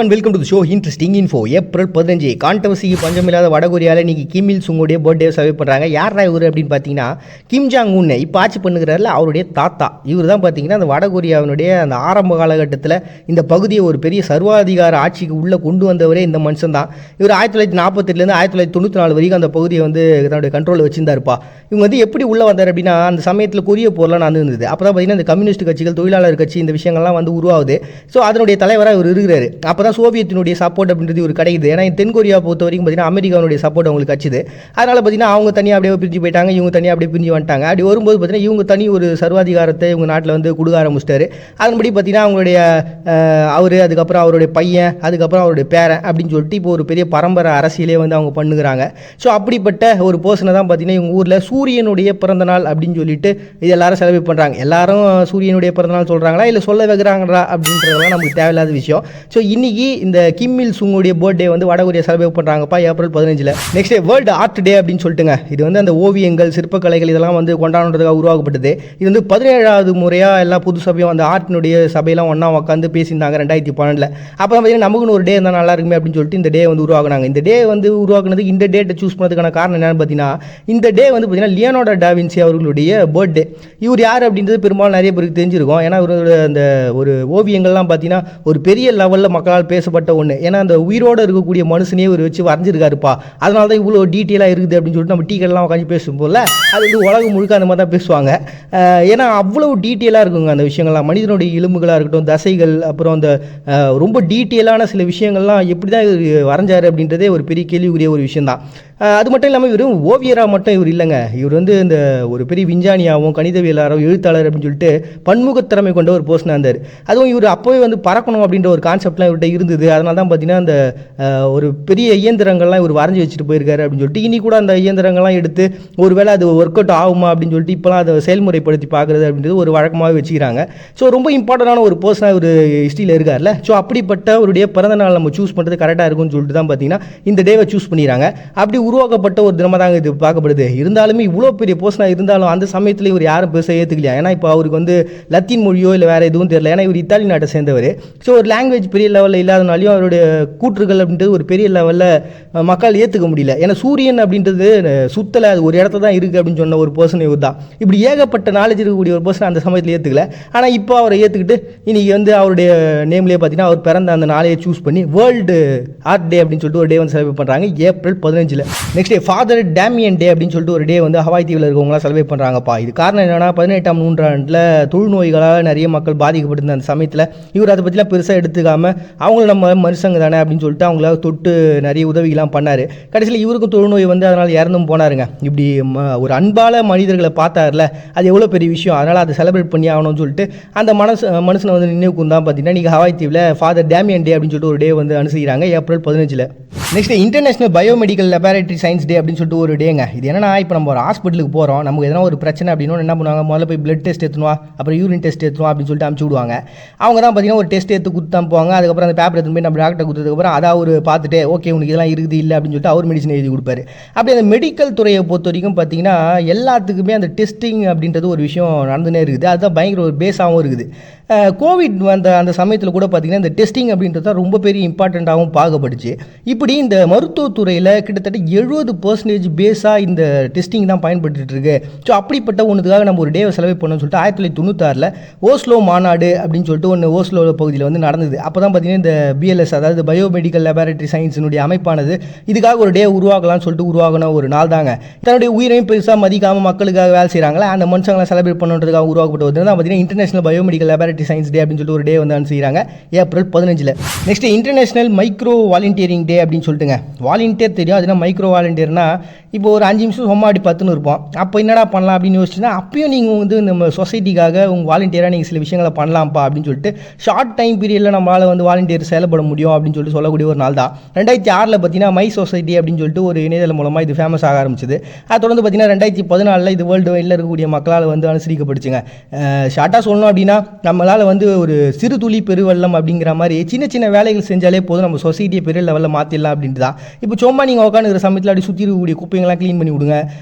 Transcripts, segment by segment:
And welcome to the show interesting info. April 15 கான்ட்ரவர்சிக்கு பஞ்சமில்லாத வடகொரியாவில் இன்னைக்கு கிம் இல் சுங்கோடைய birthday celebrate பண்ணுறாங்க. யாரா இவர் அப்படின்னு பார்த்தீங்கன்னா கிம் ஜாங் உன் இப்போ ஆட்சி பண்ணுகிறாரில்ல அவருடைய தாத்தா. இவர் தான் பார்த்தீங்கன்னா அந்த வடகொரியாவினுடைய அந்த ஆரம்ப காலகட்டத்தில் இந்த பகுதியை ஒரு பெரிய சர்வாதிகார ஆட்சிக்கு உள்ளே கொண்டு வந்தவரே இந்த மனுஷன் தான். இவர் 1948 1994 வரைக்கும் அந்த பகுதியை வந்து தன்னுடைய கண்ட்ரோலில் வச்சிருந்தாருப்பா. இவங்க வந்து எப்படி உள்ளே வந்தார் அப்படின்னா அந்த சமயத்தில் கொரிய போர்லாம் நடந்துருந்தது. அப்போ தான் பார்த்தீங்கன்னா இந்த கம்யூனிஸ்ட் கட்சிகள் தொழிலாளர் கட்சி இந்த விஷயங்கள்லாம் வந்து உருவாகுது. ஸோ அதனுடைய தலைவராக இவர் இருக்கிறாரு. அப்போ தான் சோவியத்தினுடைய சப்போர்ட் அப்படின்றது ஒரு கிடைக்குது. ஏன்னா தென்கொரியா பொறுத்த வரைக்கும் பார்த்தீங்கன்னா அமெரிக்காவுடைய சப்போர்ட் அவங்களுக்கு கட்சிது. அதனால் பார்த்தீங்கன்னா அவங்க தனியாக அப்படியே பிரிஞ்சு போயிட்டாங்க, இவங்க தனியாக அப்படியே பிரிஞ்சு வந்துட்டாங்க. அப்படி வரும்போது பார்த்தீங்கன்னா இவங்க தனி ஒரு சர்வாதிகாரத்தை இவங்க நாட்டில் வந்து கொடுக்க ஆரம்பிச்சிட்டாரு. அதன்படி பார்த்தீங்கன்னா அவங்களுடைய அவர், அதுக்கப்புறம் அவருடைய பையன், அதுக்கப்புறம் அவருடைய பேரன் அப்படின்னு சொல்லிட்டு இப்போ ஒரு பெரிய பரம்பரை அரசியலே வந்து அவங்க பண்ணுகிறாங்க. ஸோ அப்படிப்பட்ட ஒரு பர்சனை தான் பார்த்தீங்கன்னா இவங்க ஊரில் சூரியனுடைய பிறந்தநாள் அப்படின்னு சொல்லிட்டு இது எல்லாரும் செலிப்ரேட் பண்ணுறாங்க. எல்லாரும் சூரியனுடைய பிறந்தநாள் சொல்கிறாங்களா இல்லை சொல்ல வைக்கிறாங்களா அப்படின்றதெல்லாம் நமக்கு தேவையில்லாத விஷயம். ஸோ இன்னைக்கு இந்த கிம் இல் சுங்கோடைய பர்த்டே வந்து வடகொரியா செலிப்ரேட் பண்ணுறாங்கப்பா April 15. Next day world art day அப்படின்னு சொல்லிட்டுங்க. இது வந்து அந்த ஓவியங்கள், சிற்பக்கலைகள் இதெல்லாம் வந்து கொண்டாடுறதுக்காக உருவாக்கப்பட்டது. இது வந்து 17வது முறையாக எல்லா புது சபையும் அந்த ஆர்ட்டினுடைய சபையெல்லாம் ஒன்றா உட்காந்து பேசியிருந்தாங்க 2012. அப்போ பார்த்தீங்கன்னா நமக்குன்னு ஒரு டே இருந்தால் நல்லா இருக்குமே அப்படின்னு சொல்லிட்டு இந்த டே வந்து உருவாக்குனாங்க. இந்த டே வந்து உருவாக்குனதுக்கு இந்த டேட்டை சூஸ் பண்ணதுக்கான காரணம் என்னன்னு பார்த்தீங்கன்னா இந்த டே வந்து பார்த்தீங்கன்னா லியோனார்டோ டா வின்சி அவர்களுடைய பர்த்டே. இவர் யார் அப்படின்றது பெரும்பாலும் நிறைய பேருக்கு தெரிஞ்சிருக்கும். ஏன்னா இவரோட அந்த ஒரு ஓவியங்கள்லாம் பார்த்தீங்கன்னா ஒரு பெரிய லெவலில் மக்களால் பேசப்பட்ட ஒன்று. ஏன்னா அந்த உயிரோடு இருக்கக்கூடிய மனுஷனே ஒரு வச்சு வரைஞ்சிருக்காருப்பா. அதனால தான் இவ்வளோ டீட்டெயிலாக இருக்குது அப்படின்னு சொல்லிட்டு நம்ம டீக்கெல்லாம் உட்காந்து பேசும் போல அது வந்து உலகம் முழுக்க அந்த மாதிரி தான் பேசுவாங்க. ஏன்னா அவ்வளோ டீட்டெயிலாக இருக்குங்க அந்த விஷயங்கள்லாம். மனிதனுடைய எலும்புகளாக இருக்கட்டும், தசைகள், அப்புறம் அந்த ரொம்ப டீட்டெயிலான சில விஷயங்கள்லாம் எப்படி தான் வரைஞ்சார் அப்படின்றதே ஒரு பெரிய கேள்விக்குரிய ஒரு விஷயந்தான். அது மட்டும் இல்லாமல் இவர் ஓவியராக மட்டும் இவர் இல்லைங்க. இவர் வந்து இந்த ஒரு பெரிய விஞ்ஞானியாகவும் கணிதவியலாளரும் எழுத்தாளர் அப்படின்னு சொல்லிட்டு பன்முகத்திறமை கொண்ட ஒரு பர்சனாக இருந்தார். அதுவும் இவர் அப்போவே வந்து பறக்கணும் அப்படின்ற ஒரு கான்செப்ட்லாம் இவர்கிட்ட இருந்தது. அதனால தான் பார்த்தீங்கன்னா அந்த ஒரு பெரிய இயந்திரங்கள்லாம் இவர் வரைஞ்சி வச்சுட்டு போயிருக்காரு அப்படின்னு சொல்லிட்டு இனி கூட அந்த இயந்திரங்கள்லாம் எடுத்து ஒருவேளை அது ஒர்க் அவுட் ஆகுமா அப்படின்னு சொல்லிட்டு இப்போலாம் அதை செயல்முறைப்படுத்தி பார்க்குறது அப்படின்றது ஒரு வழக்கமாகவே வச்சுக்கிறாங்க. ஸோ ரொம்ப இம்பார்ட்டண்டான ஒரு பர்சனாக ஒரு ஹிஸ்ட்ரியில் இருக்கார்ல. ஸோ அப்படிப்பட்ட அவருடைய பிறந்த நாள் நம்ம சூஸ் பண்ணுறது கரெக்டாக இருக்கும்னு சொல்லிட்டு தான் பார்த்தீங்கன்னா இந்த டேவை சூஸ் பண்ணிடுறாங்க. அப்படி உருவாக்கப்பட்ட ஒரு தினமாக தாங்க இது பார்க்கப்படுது. இருந்தாலுமே இவ்வளோ பெரிய பர்சனாக இருந்தாலும் அந்த சமயத்தில் இவர் யாரும் பெருசாக ஏற்றுக்கலையா. ஏன்னா இப்போ அவருக்கு வந்து லத்தீன் மொழியோ இல்லை வேறு எதுவும் தெரியல. ஏன்னா இவர் இத்தாலி நாட்டை சேர்ந்தவர். ஸோ ஒரு லாங்குவேஜ் பெரிய லெவலில் இல்லாதனாலையும் அவருடைய கூற்றுகள் அப்படின்றது ஒரு பெரிய லெவலில் மக்கள் ஏற்றுக்க முடியல. ஏன்னா சூரியன் அப்படின்றது சுத்தலை, அது ஒரு இடத்துல தான் இருக்குது அப்படின்னு சொன்ன ஒரு பர்சன் இவர் தான். இப்படி ஏகப்பட்ட நாலேஜ் இருக்கக்கூடிய ஒரு பர்சன் அந்த சமயத்தில் ஏற்றுக்கல. ஆனால் இப்போ அவரை ஏற்றுக்கிட்டு இன்றைக்கி வந்து அவருடைய நேம்லேயே பார்த்தீங்கன்னா அவர் பிறந்த அந்த நாளையை சூஸ் பண்ணி வேர்ல்டு ஆர்ட் டே அப்படின்னு சொல்லிட்டு ஒரு டே வந்து செலிப்ரேட் பண்ணுறாங்க April 15. Next day father Damien day அப்படின்னு சொல்லிட்டு ஒரு டே வந்து ஹவாய் தீவில் இருக்கவங்களாம் செலிப்ரேட் பண்ணுறாங்கப்பா. இது காரணம் என்னென்னா 18ஆம் நூற்றாண்டில் தொழுநோய்களால் நிறைய மக்கள் பாதிக்கப்பட்டிருந்த அந்த சமயத்தில் இவர் அதை பற்றிலாம் பெருசாக எடுத்துக்காமல் அவங்களும் நம்ம மனுஷங்க தானே அப்படின்னு சொல்லிட்டு அவங்கள தொட்டு நிறைய உதவிகள்லாம் பண்ணார். கடைசியில் இவருக்கும் தொழுநோய் வந்து அதனால் இறந்தும் போனாருங்க. இப்படி ஒரு அன்பால மனிதர்களை பார்த்தார்ல, அது எவ்வளோ பெரிய விஷயம். அதனால் அதை செலிப்ரேட் பண்ணி ஆகணும்னு சொல்லிட்டு அந்த மனுஷனை வந்து நினைவுக்கு தான் பார்த்தீங்கன்னா நீங்கள் ஹவாய் தீவில் ஃபாதர் டேமியன் டே அப்படின்னு சொல்லிட்டு ஒரு டே வந்து அனுசரிக்கிறாங்க April 15. Next international biomedical laboratory science day அப்படின்னு சொல்லிட்டு ஒரு டேங்க. இது என்னன்னா இப்போ நம்ம ஒரு ஹாஸ்பிட்டலுக்கு போகிறோம், நமக்கு எதனா ஒரு பிரச்சனை அப்படின்னு என்ன பண்ணுவாங்க, முதல்ல போய் பிளட் டெஸ்ட் எடுத்துவா, அப்புறம் யூரின் டெஸ்ட் எடுத்துவா அப்படின்னு சொல்லிட்டு அனுப்பிச்சு விடுவாங்க. அவங்க தான் பார்த்தீங்கன்னா ஒரு டெஸ்ட் எடுத்து கொடுத்து போவாங்க. அதுக்கப்புறம் அந்த பேப்பர் எடுத்து போய் நம்ம டாக்டர் கொடுத்ததுக்கப்புறம் அதை அவர் பார்த்துட்டு ஓகே உனக்கு இதெல்லாம் இருக்குது இல்லை அப்படின்னு சொல்லிட்டு அவர் மெடிசன் எழுதி கொடுப்பாரு. அப்படி அந்த மெடிக்கல் துறையை பொறுத்த வரைக்கும் பார்த்தீங்கன்னா எல்லாத்துக்குமே அந்த டெஸ்டிங் அப்படின்றது ஒரு விஷயம் நடந்துனே இருக்குது. அதுதான் பயங்கர ஒரு பேஸாகவும் இருக்குது. கோவிட் வந்த அந்த சமயத்தில் கூட பார்த்திங்கன்னா இந்த டெஸ்டிங் அப்படின்றது தான் ரொம்ப பெரிய இம்பார்ட்டண்ட்டாகவும் பார்க்கப்படுச்சு. இப்படி இந்த மருத்துவத்துறையில் கிட்டத்தட்ட 70% பேஸாக இந்த டெஸ்டிங் தான் பயன்படுத்திட்டு இருக்கு. ஸோ அப்படிப்பட்ட ஒன்றுக்காக நம்ம ஒரு டேவை செலவு பண்ணணும்னு சொல்லிட்டு 1996 ஓஸ்லோ மாநாடு அப்படின்னு சொல்லிட்டு ஒன்று ஓஸ்லோ பகுதியில் வந்து நடந்தது. அப்போ தான் பார்த்திங்கன்னா இந்த பிஎல்எஸ் அதாவது பயோமெடிக்கல் லெபார்டரி சயின்ஸினுடைய அமைப்பானது இதுக்காக ஒரு டே உருவாக்கலாம்னு சொல்லிட்டு உருவாக்கின ஒரு நாள் தாங்க. தன்னுடைய உயிரையும் பெருசாக மதிக்காமல் மக்களுக்காக வேலை செய்கிறாங்களே அந்த மனுஷங்களை செலிப்ரேட் பண்ணுறதுக்காக உருவாக்கப்பட்ட ஒரு தான் பார்த்தீங்கன்னா international biomedical laboratory science day அப்படின்னு சொல்லிட்டு ஒரு டே வந்து அனுசரிக்கிறாங்க April 15. Next international micro volunteering day அப்படின்னு சொல்லிட்டுங்க. வாலண்டியர் தெரியும், அதுனா மைக்ரோ வாலண்டியர்னா இப்போ ஒரு 5 நிமிஷம் சும்மா அப்படி 10 இருப்போம். அப்போ என்னடா பண்ணலாம் அப்படின்னு யோசிச்சுன்னா அப்பயும் நீங்கள் வந்து நம்ம சொசைட்டிக்காக உங்கள் வாலண்டியராக நீங்கள் சில விஷயங்களை பண்ணலாம்ப்பா அப்படின்னு சொல்லிட்டு ஷார்ட் டைம் பீரியடில் நம்மளால் வந்து வாலண்டியர் செயல்பட முடியும் அப்படின்னு சொல்லிட்டு சொல்லக்கூடிய ஒரு நாள் தான். 2006 பார்த்தீங்கன்னா மை சொசைட்டி அப்படின்னு சொல்லிட்டு ஒரு இணையதளம் மூலமாக இது ஃபேமஸ் ஆக ஆரம்பிச்சது. அது தொடர்ந்து பார்த்தீங்கன்னா 2014 இது வேர்ல்டு வைடில் இருக்கக்கூடிய மக்களால் வந்து அனுசரிக்கப்படுச்சுங்க. ஷார்ட்டாக சொல்லணும் அப்படின்னா நம்மளால் வந்து ஒரு சிறு துளி பெருவெள்ளம் அப்படிங்கிற மாதிரி சின்ன சின்ன வேலைகள் செஞ்சாலே போதும் நம்ம சொசைட்டியை பெரிய லெவலில் மாற்றிடலாம் அப்படின்ட்டு தான். இப்போ சும்மா நீங்கள் உட்காந்துக்கிற சமயத்தில் அப்படி சுற்றி இருக்கக்கூடிய குப்பைங்களை சாலைங்கெல்லாம் க்ளீன் பண்ணி விடுங்க,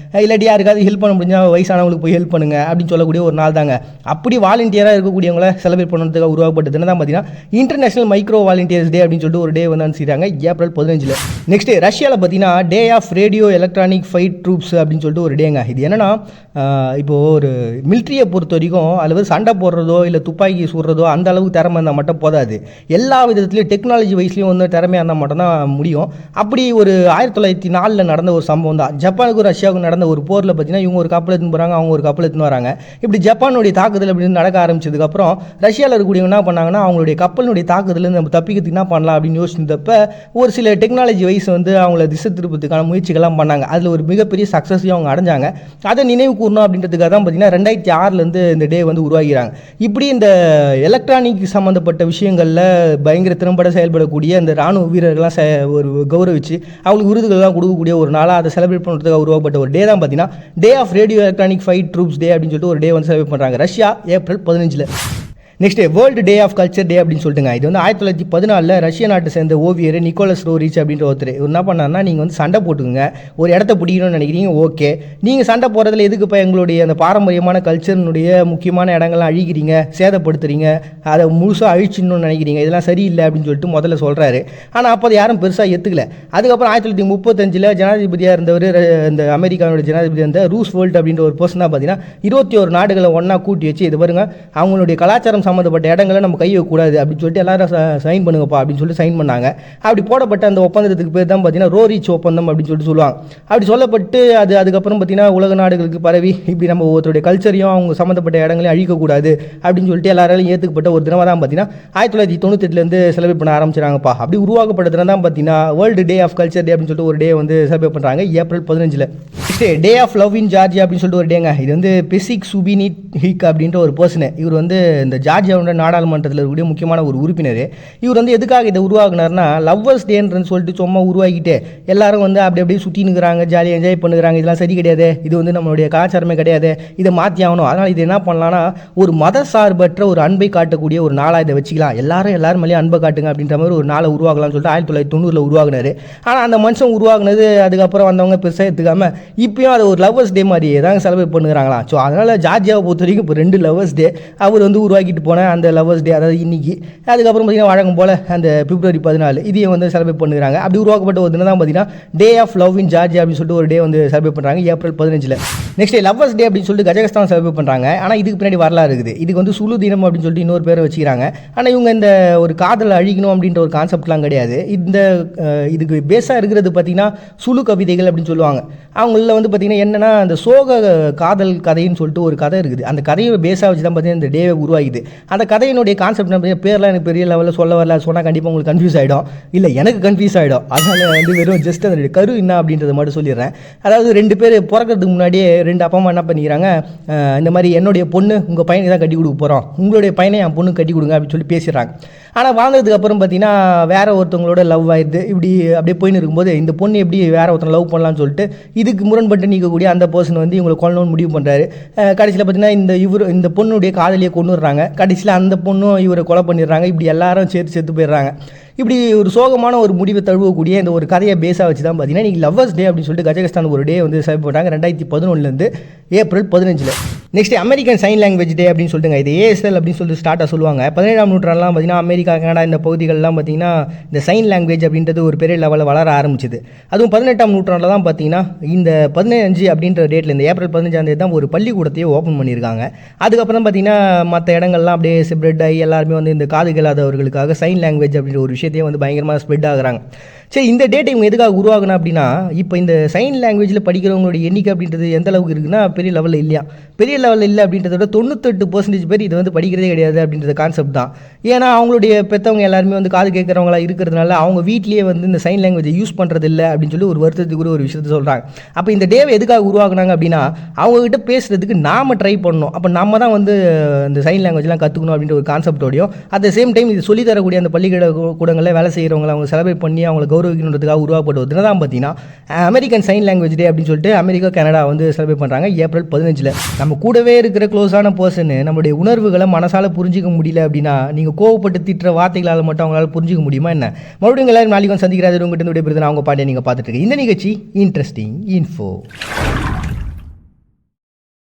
இல்லாட்டி யாருக்காவது ஹெல்ப் பண்ண முடிஞ்சால் வயசானவங்களுக்கு போய் ஹெல்ப் பண்ணுங்க அப்படின்னு சொல்லக்கூடிய ஒரு நாள் தாங்க. அப்படி வாலண்டியராக இருக்கக்கூடியவங்கள செலிப்ரேட் பண்ணுறதுக்காக உருவாக்கப்பட்டதுன்னு தான் பார்த்தீங்கன்னா இன்டர்நேஷனல் மைக்ரோ வாலண்டியர்ஸ் டே அப்படின்னு சொல்லிட்டு ஒரு டே வந்து அனுப்பிச்சிருக்காங்க ஏப்ரல் 15. நெக்ஸ்ட் ரஷ்யாவில் பார்த்தீங்கன்னா day of radio electronic fight troops அப்படின்னு சொல்லிட்டு ஒரு டேங்க. இது என்னன்னா இப்போது ஒரு மிலிட்ரியை பொறுத்த வரைக்கும் அதில் வந்து சண்டை போடுறதோ இல்லை துப்பாக்கி சுடுறதோ அந்த அளவுக்கு திறமை இருந்தால் மட்டும் போதாது, எல்லா விதத்துலையும் டெக்னாலஜி வைஸ்லையும் வந்து திறமையாக இருந்தால் மட்டும்தான் முடியும். அப்படி ஒரு 1904 நடந்த ஒரு சம்பவம் தான். ஜப்பானுக்கும் ரஷ்யாவுக்கும் நடந்த ஒரு போரில் பார்த்தீங்கன்னா இவங்க ஒரு கப்பல் எடுத்துன்னு போகிறாங்க, அவங்க ஒரு கப்பல் எடுத்துன்னு வராங்க. இப்படி ஜப்பானுடைய தாக்குதல் அப்படின்னு நடக்க ஆரம்பிச்சதுக்கப்புறம் ரஷ்யாவில் இருக்கக்கூடியவங்க என்ன பண்ணாங்கன்னா அவங்களுடைய கப்பலினுடைய தாக்குதல் நம்ம தப்பிக்கிறதுக்கு என்ன பண்ணலாம் அப்படின்னு யோசிச்சப்ப ஒரு சில டெக்னாலஜி வைஸ் வந்து அவங்கள திசை திருப்பத்துக்கான முயற்சிகள்லாம் பண்ணாங்க. அதில் ஒரு மிகப்பெரிய சக்ஸஸையும் அவங்க அடைஞ்சாங்க. அதை நினைவு கூறணும் அப்படின்றதுக்காக தான் பார்த்தீங்கன்னா 2006 இந்த டே வந்து உருவாகிறாங்க. இப்படி இந்த எலக்ட்ரானிக் சம்மந்தப்பட்ட விஷயங்களில் பயங்கர திறம்பட செயல்படக்கூடிய இந்த ராணுவ வீரர்கள்லாம் ஒரு கௌரவிச்சு அவங்களுக்கு விருதுகள்லாம் கொடுக்கக்கூடிய ஒரு நாளாக அதை செலிப்ரேட் பண்ணுறதுக்காக உருவாக்கப்பட்ட ஒரு டே தான் பார்த்தீங்கன்னா day of radio electronic fight troops day அப்படின்னு சொல்லிட்டு ஒரு டே வந்து செலிப்ரேட் பண்ணுறாங்க Russia April 15. Next world day of culture day அப்படின்னு சொல்லிட்டுங்க. இது வந்து 1914 ரஷ்ய நாட்டை சேர்ந்த ஓவியர் நிக்கோலஸ் ரோரிச் அப்படின்ற ஒருத்தர் என்ன பண்ணார்னா, நீங்கள் வந்து சண்டை போட்டுக்குங்க, ஒரு இடத்த பிடிக்கணும்னு நினைக்கிறீங்க, ஓகே, நீங்கள் சண்டை போடுறதுல எதுக்கு இப்போ எங்களுடைய அந்த பாரம்பரியமான கல்ச்சர்னுடைய முக்கியமான இடங்கள்லாம் அழிக்கிறீங்க, சேதப்படுத்துறீங்க, அதை முழுசாக அழிச்சிடணும்னு நினைக்கிறீங்க, இதெல்லாம் சரியில்லை அப்படின்னு சொல்லிட்டு முதல்ல சொல்கிறாரு. ஆனால் அப்போ அதை யாரும் பெருசாக ஏற்றுக்கல. அதுக்கப்புறம் 1935 ஜனாதிபதியாக இருந்தவர், இந்த அமெரிக்காவுடைய ஜனாதிபதி அந்த ரூஸ்வெல்ட் அப்படின்ற ஒரு பர்சன் தான் பார்த்தீங்கன்னா 21 நாடுகளை ஒன்றா கூட்டி வச்சு இது பாருங்க அவங்களுடைய கலாச்சாரம் சம்மந்தப்பட்ட இடங்களை நம்ம கை வைக்கக்கூடாது அப்படின்னு சொல்லிட்டு எல்லாரும் சைன் பண்ணுங்கப்பா அப்படின்னு சொல்லிட்டு சைன் பண்ணாங்க. அப்படி போடப்பட்ட அந்த ஒப்பந்தத்துக்கு பேர் தான் பார்த்தீங்கன்னா ரோரிச் ஒப்பந்தம் அப்படின்னு சொல்லிட்டு சொல்லுவாங்க. அப்படி சொல்லப்பட்டு அதுக்கப்புறம் பார்த்தீங்கன்னா உலக நாடுகளுக்கு பரவி இப்படி நம்ம ஒருத்தருடைய கல்ச்சரையும் அவங்க சம்மந்தப்பட்ட இடங்களையும் அழிக்கக்கூடாது அப்படின்னு சொல்லிட்டு எல்லாராலையும் ஏற்றுக்கப்பட்ட ஒரு தினமாக தான் பார்த்தீங்கன்னா 1998 செலிப்ரேட் பண்ண ஆரம்பிச்சிடாங்கப்பா. அப்படி உருவாக்கப்பட்ட தினம் தான் பார்த்தீங்கன்னா world day of culture day அப்படின்னு சொல்லிட்டு ஒரு டே வந்து செலிப்ரேட் பண்ணுறாங்க April 15. Day of love in Georgia அப்படின்னு சொல்லிட்டு ஒரு டேங்க. இது வந்து பெசிக் சுபினிட் ஹிக் அப்படின்ற ஒரு பர்சனு. இவர் வந்து இந்த ஜார்ஜியாவோட நாடாளுமன்றத்தில் இருக்கக்கூடிய முக்கியமான ஒரு உறுப்பினர். இவர் வந்து எதுக்காக இதை உருவாக்குனார்னா லவ்வர்ஸ் டேன்னு சொல்லிட்டு சும்மா உருவாக்கிட்டு எல்லாரும் வந்து அப்படி அப்படியே சுற்றி நிற்கிறாங்க, ஜாலியாக என்ஜாய் பண்ணுறாங்க, இதெல்லாம் சரி கிடையாது, இது வந்து நம்மளுடைய கலாச்சாரமே கிடையாது, இதை மாற்றி ஆகணும். அதனால் இது என்ன பண்ணலான்னா ஒரு மத சார்பற்ற ஒரு அன்பை காட்டக்கூடிய ஒரு நாளாக இதை வச்சுக்கலாம், எல்லாரும் மேலேயும் அன்பை காட்டுங்க அப்படின்ற மாதிரி ஒரு நாளை உருவாக்கலாம்னு சொல்லிட்டு 1990 உருவாக்குனார். ஆனால் அந்த மனுஷன் உருவாக்குனது அதுக்கப்புறம் வந்தவங்க பெருசாக எடுத்துக்காம இப்பயும் அதை ஒரு லவ்வர்ஸ் டே மாதிரியே தான் செலிப்ரேட் பண்ணுறாங்களா. ஸோ அதனால் ஜார்ஜியாவை பொறுத்த வரைக்கும் இப்போ 2 லவ்வர்ஸ் டே அவர் வந்து உருவாக்கிட்டு போனேன் அந்த லவ்வர்ஸ் டே, அதாவது இன்னைக்கு. அதுக்கப்புறம் பார்த்தீங்கன்னா வழக்கம் போல் அந்த பிப்ரவரி 14 இதையும் வந்து செலிப்ரேட் பண்ணுறாங்க. அப்படி உருவாக்கப்பட்ட ஒரு தினம் தான் பார்த்தீங்கன்னா day of love in Georgia அப்படின்னு சொல்லிட்டு ஒரு டே வந்து செலிப்ரேட் பண்ணுறாங்க ஏப்ரல் 15. நெக்ஸ்ட் லவ்வர்ஸ் டே அப்படின்னு சொல்லிட்டு கஜகஸ்தான் செலிப்ரேட் பண்ணுறாங்க. ஆனால் இதுக்கு பின்னாடி வரலாறு இருக்குது. இதுக்கு வந்து சுலு தினம் அப்படின்னு சொல்லிட்டு இன்னொரு பேரை வச்சுக்கிறாங்க. ஆனால் இவங்க இந்த ஒரு காதலை அழிக்கணும் அப்படின்ற ஒரு கான்செப்ட்லாம் கிடையாது. இதுக்கு பேஸாக இருக்கிறது பார்த்தீங்கன்னா சுலு கவிதைகள் அப்படின்னு சொல்லுவாங்க. அவங்கள வந்து பார்த்தீங்கன்னா என்னென்னா அந்த சோக காதல் கதைன்னு சொல்லிட்டு ஒரு கதை இருக்குது. அந்த கதையை பேஸாக வச்சு தான் பார்த்தீங்கன்னா இந்த டேவை உருவாகிது. அந்த கதையினுடைய கான்செப்ட் பேர்லாம் எனக்கு பெரிய லெவலில் சொல்ல வரல, சொன்னால் கண்டிப்பாக உங்களுக்கு கன்ஃபியூஸ் ஆகிடும், இல்லை எனக்கு கன்ஃபியூஸ் ஆகிடும். அதனால் வந்து வெறும் ஜஸ்ட் அந்த கரு என்ன அப்படின்றத மட்டும் சொல்லிடுறேன். அதாவது 2 பேர் பிறக்கிறதுக்கு முன்னாடியே 2 அப்பா அம்மா என்ன பண்ணிக்கிறாங்க, இந்த மாதிரி என்னுடைய பொண்ணு உங்கள் பையனுக்கு தான் கட்டி கொடுக்க போகிறோம், உங்களுடைய பையனை என் பொண்ணு கட்டி கொடுங்க அப்படின்னு சொல்லி பேசிடுறாங்க. ஆனால் வாழ்ந்ததுக்கு அப்புறம் பார்த்தீங்கன்னா வேற ஒருத்தவங்களோட லவ் ஆயிடுது. இப்படி அப்படியே போயின்னு இருக்கும்போது இந்த பொண்ணு எப்படி வேற ஒருத்தனை லவ் பண்ணலாம்னு சொல்லிட்டு இதுக்கு முரண்பட்டு நீக்கக்கூடிய அந்த பர்சன் வந்து இவங்களை கொல்லணும்னு முடிவு பண்ணுறாரு. கடைசியில் பார்த்தீங்கன்னா இந்த பொண்ணுடைய காதலியை கொண்டுடுறாங்க. கடைசியில் அந்த பொண்ணும் இவரை கொலை பண்ணிடுறாங்க. இப்படி எல்லாரும் சேர்த்து போயிடுறாங்க. இப்படி ஒரு சோகமான ஒரு முடிவை தழுவக்கூடிய இந்த ஒரு கதையை பேஸாக வச்சு தான் பார்த்தீங்கன்னா இன்றைக்கி லவ்வர்ஸ் டே அப்படின்னு சொல்லிட்டு கஜகஸ்தான் ஒரு டே வந்து செலிப்ரேட் பண்ணுறாங்க 2011 April 15. Next American sign language day அப்படின்னு சொல்லிட்டுங்க. இது ஏஎஸ்எல் அப்படின்னு சொல்லிட்டு ஸ்டார்ட்டாக சொல்லுவாங்க. 17ஆம் நூற்றாண்டுலாம் பார்த்தீங்கன்னா அமெரிக்கா, கனடா இந்த பகுதிகளெலாம் பார்த்தீங்கன்னா இந்த சைன் லாங்குவேஜ் அப்படின்றது ஒரு பெரிய லெவலில் வளர ஆரம்பிச்சிது. அதுவும் 18ஆம் நூற்றாண்டில் தான் பார்த்தீங்கன்னா இந்த 15 அப்படின்ற டேட்டில் இந்த ஏப்ரல் 15 தான் ஒரு பள்ளிக்கூடத்தையே ஓப்பன் பண்ணியிருக்காங்க. அதுக்கப்புறம் பார்த்தீங்கன்னா மற்ற இடங்கள்லாம் அப்படியே ஸ்ப்ரெட் ஆகி எல்லாருமே வந்து இந்த காது கேளாதவர்களுக்காக சைன் லாங்குவேஜ் அப்படின்ற ஒரு விஷயத்தையே வந்து பயங்கரமாக ஸ்ப்ரெட் ஆகுறாங்க. சரி, இந்த டேட்டை இவங்க எதுக்காக உருவாகணும் அப்படின்னா இப்போ இந்த சைன் லாங்குவேஜில் படிக்கிறவங்களோட எண்ணிக்கை அப்படின்றது எந்த அளவுக்கு இருக்குன்னா பெரிய லெவலில் இல்லையா. பெரிய லெவலில் இல்லை அப்படின்றத விட 98% பேர் இதை வந்து படிக்கிறதே கிடையாது அப்படின்றது கான்செப்ட் தான். ஏன்னா அவங்களுடைய பெற்றவங்க எல்லாருமே வந்து காது கேட்குறவங்களா இருக்கிறதுனால அவங்க வீட்லேயே வந்து இந்த சைன் லாங்குவேஜை யூஸ் பண்ணுறது இல்லை அப்படின்னு சொல்லி ஒரு வருத்தத்துக்கு ஒரு விஷயத்தை சொல்கிறாங்க. அப்போ இந்த டேவை எதுக்காக உருவாக்குனாங்க அப்படின்னா அவங்ககிட்ட பேசுகிறதுக்கு நாம் ட்ரை பண்ணணும். அப்போ நம்ம தான் வந்து இந்த சைன் லாங்குவேஜ்லாம் கற்றுக்கணும் அப்படின்ற ஒரு கான்செப்டோடையும் அட் த சேம் டைம் இது சொல்லித்தரக்கூடிய அந்த பள்ளிக்கூடங்களில் வேலை செய்கிறவங்களை அவங்க செலிப்ரேட் பண்ணி அவங்களை கௌரவிக்கணுன்றதுக்காக உருவாக்கப்பட்ட ஒரு தினம் தான் பார்த்தீங்கன்னா அமெரிக்கன் சைன் லாங்குவேஜ் டே அப்படின்னு சொல்லிட்டு அமெரிக்கா, கனடா வந்து செலிப்ரேட் பண்ணுறாங்க ஏப்ரல் 15. நம்ம கூடவே இருக்கிற க்ளோஸான பர்சனு நம்மளுடைய உணர்வுகளை மனசால புரிஞ்சிக்க முடியல அப்படின்னா நீங்கள் கோவப்பட்டு திட்டுற வார்த்தைகளால் மட்டும் அவங்களால புரிஞ்சிக்க முடியுமா என்ன? மறுபடியும் எல்லாரும் நாளைக்கு வந்து சந்திக்கிறாரு. உங்கள்கிட்ட விடைபெறுது நான் அவங்க பாட்டியை நீங்கள் பார்த்துட்டு இருக்கேன். இந்த நிகழ்ச்சி இன்ட்ரெஸ்டிங் இன்ஃபோ.